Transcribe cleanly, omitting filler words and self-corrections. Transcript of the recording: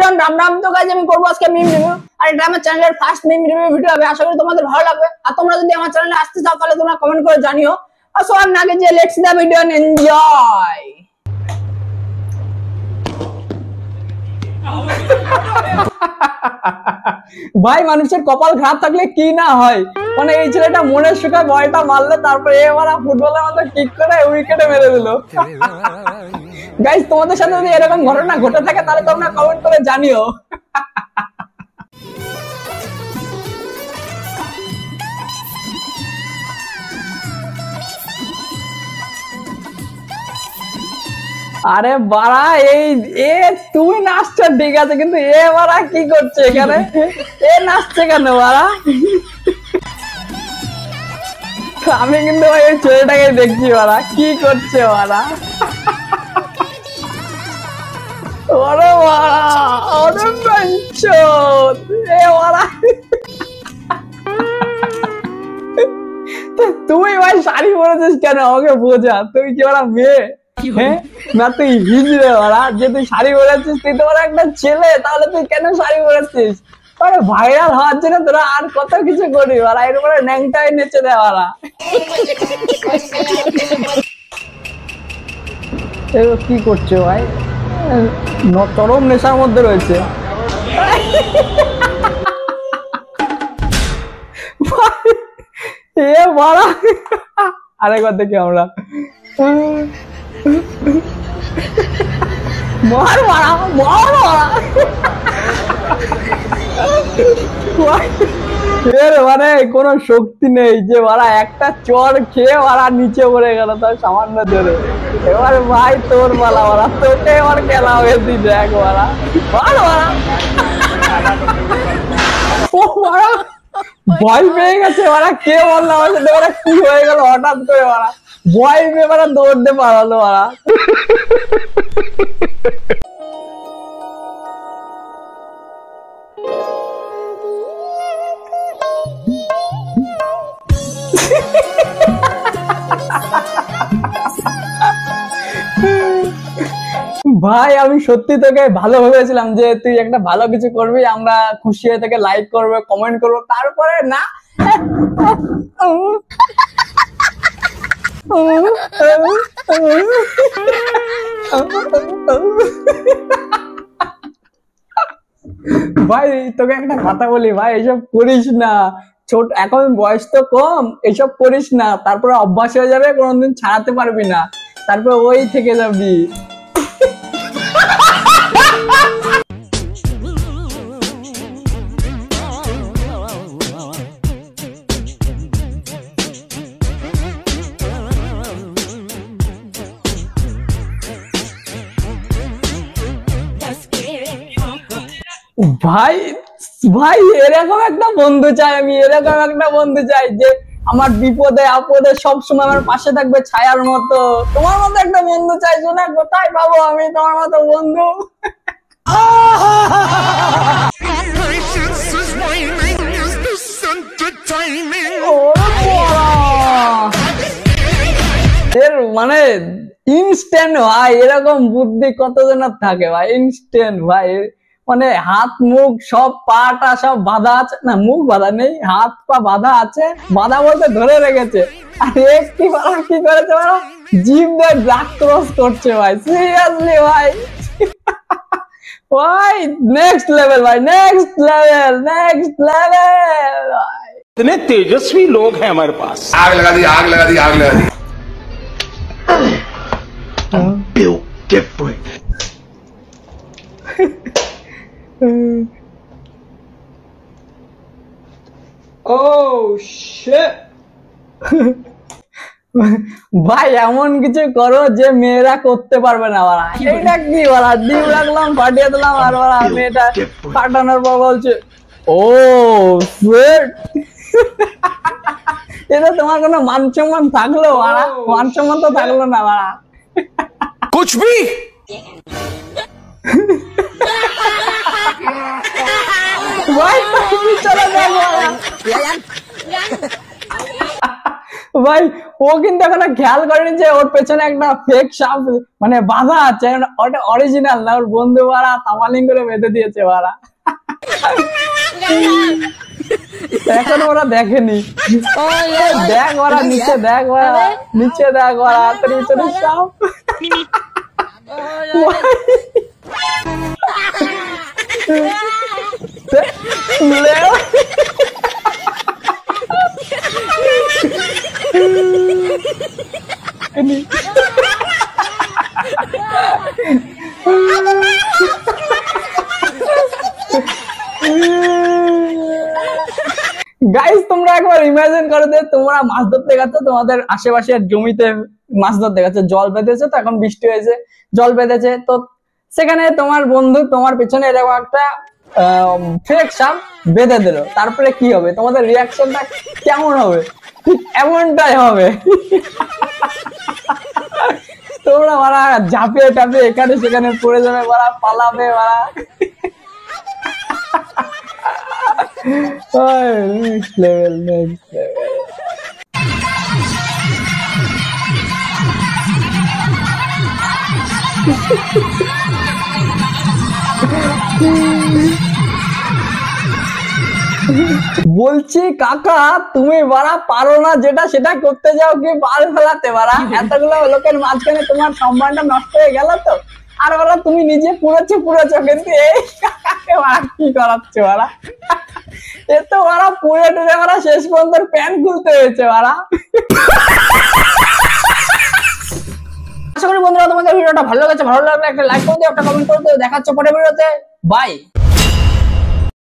Everyone Ram Ram. তো guys আমি করব আজকে মিম রিভিউ, আর এটা আমার চ্যানেলের ফার্স্ট মিম রিভিউ ভিডিও হবে। আশা করি তোমাদের ভালো লাগবে। আর তোমরা যদি আমার চ্যানেলে আসতে চাও তাহলে তোমরা কমেন্ট করে জানিও। আর সো আর না যে let's the video and enjoy. ভাই মানুষের কপাল খারাপ থাকলে কি না হয়, মানে এই ছেলেটা মনের সুখে বয়টা মারলো, তারপরে এবার ফুটবলের মতো কিক করে উইকেটে মেরে দিল। গাইস তোমাদের সাথে যদি এরকম ঘটনা ঘটে থাকে তাহলে তোমরা কমেন্ট করে জানিও। আরে বাড়া এই তুমি নাচছো ঠিক আছে, কিন্তু এ বাড়া কি করছে এখানে? এ নাচছে কেন বাড়া? আমি কিন্তু ভাই এই ছেলেটাকে দেখছি বাড়া কি করছে বাড়া। ওরে বাড়া, ওরে বাঞ্চোদ, এ বাড়া। তুই ভাই শাড়ি পরেছিস কেন? আমাকে বোঝা, তুই কি বাড়া মেয়ে? হ্যাঁ না তুই হিজড়ে বাড়া, যে তুই শাড়ি পরেছিস, তুই তো বাড়া একটা ছেলে, তাহলে তুই কেন শাড়ি পরেছিস? আরে ভাইরাল হওয়ার জন্য তোরা আর কত কিছু করি বাড়া, এর উপরে ন্যাংটাই নেচে দেয় বাড়া। কি করছো ভাই? চরম নেশার মধ্যে রয়েছে। এ বাড়া, আরেকবার দেখি আমরা। মার মারা, মার মারা। মানে কোনো শক্তি নেই যে মারা একটা চর খেয়ে মারা নিচে পড়ে গেল তার সামান্য জোরে। এবার ভাই তোর মালা মারা, তোকে এবার খেলা হয়েছি দেখ মারা, মার মারা। ও মারা ভয় পেয়ে গেছে মারা, কে বললো আমার সাথে মারা কি হয়ে গেল হঠাৎ করে মারা, ভয় পেয়ে মারা দৌড়তে পারলো মারা। ভাই আমি সত্যি তোকে ভালো ভেবেছিলাম যে তুই একটা ভালো কিছু করবি, আমরা খুশি হয়ে থেকে লাইক করবো, কমেন্ট করবো, তারপরে না। ভাই তোকে একটা কথা বলি ভাই, এসব করিস না, ছোট এখন বয়স তো কম, এসব করিস না, তারপরে অভ্যাস হয়ে যাবে, কোনোদিন ছাড়াতে পারবি না, তারপরে ওই থেকে যাবি। ভাই ভাই এরকম একটা বন্ধু চাই আমি, এরকম একটা বন্ধু চাই যে আমার বিপদে আপদে সবসময় আমার পাশে থাকবে ছায়ার মতো। তোমার মতো একটা বন্ধু চাই, শোনা কোথায় পাবো আমি তোমার মতো বন্ধু? মানে ইনস্ট্যান্ট ভাই, এরকম বুদ্ধি কতজনের থাকে ভাই? ইনস্ট্যান্ট ভাই, মানে হাত মুখ সব পাটা সব বাঁধা আছে, না মুখ বাঁধা নেই, হাত পা বাঁধা আছে, বাঁধা বলতে ধরে রেখেছে, আর কি করেছে ভাই, জিভ দিয়ে ড্রাগ ক্রস করছে ভাই, সিরিয়াসলি ভাই। ভাই নেক্সট লেভেল ভাই, নেক্সট লেভেল, নেক্সট লেভেল ভাই। इतने तेजस्वी लोग हैं हमारे पास। आग लगा दी, आग लगा दी, आग लगा दी। Beautiful. Oh shit. ভাই এমন কিছু করো যে মেয়েরা করতে পারবে না বাড়া। এটা কি বাড়া, ডিম রাখলাম ফাটিয়ে দিলাম, আর বাড়া মেয়েটা ফাটানোর পর বলছে ও শিট। এটা তোমার কোনো মান সম্মান থাকলো বাড়া? মান সম্মান তো থাকলো না বাড়া। कुछ भी ভাই তুমি চলে যাও বাড়া। ভাই ও কিন্তু এখন খেয়াল করেনি যে ওর পেছনে একটা ফেক সাপ মানে বাঁধা আছে, ওটা অরিজিনাল না, ওর বন্ধু বাড়া তামালিং করে বেঁধে দিয়েছে বাড়া। এখন ওরা দেখেনি, দেখ ওরা নিচে, দেখ ওরা নিচে, দেখ ওরা হাতের ভিতরে সাপ। গাইস তোমরা একবার ইমাজিন করো যে তোমরা মাছ ধরতে গেছো, তোমাদের আশেপাশের জমিতে মাছ ধরতে গেছো, জল বেঁধেছে, তো এখন বৃষ্টি হয়েছে, জল বেঁধেছে, তো সেখানে তোমার বন্ধু তোমার পেছনে এরকম একটা ফেক সাপ বেঁধে দিল, তারপরে কি হবে? তোমাদের রিয়াকশনটা কেমন হবে? ঠিক এমনটাই হবে। তোমরা মারা ঝাঁপিয়ে টাপিয়ে এখানে সেখানে পড়ে যাবে, মারা পালাবে, মারা next level, next level. বলছি কাকা তুমি বাড়া পারো না যেটা সেটা করতে যাও কি পাল ফেলাতে বাড়া, এতগুলো লোকের মাঝখানে তোমার সম্মানটা নষ্ট হয়ে গেল তো। আর বলা তুমি নিজে পুড়েছো কিন্তু এই কাকাকে কি করাচ্ছে বাড়া, এ তো ওরা পুড়ে টুড়ে ওরা শেষ পর্যন্ত প্যান্ট খুলতে হয়েছে ওরা। আশা করি বন্ধুরা তোমাদের ভিডিওটা ভালো লেগেছে, ভালো লাগলে একটা লাইক করে দিও, একটা কমেন্ট করে দিও, দেখাচ্ছ পরের ভিডিওতে, বাই।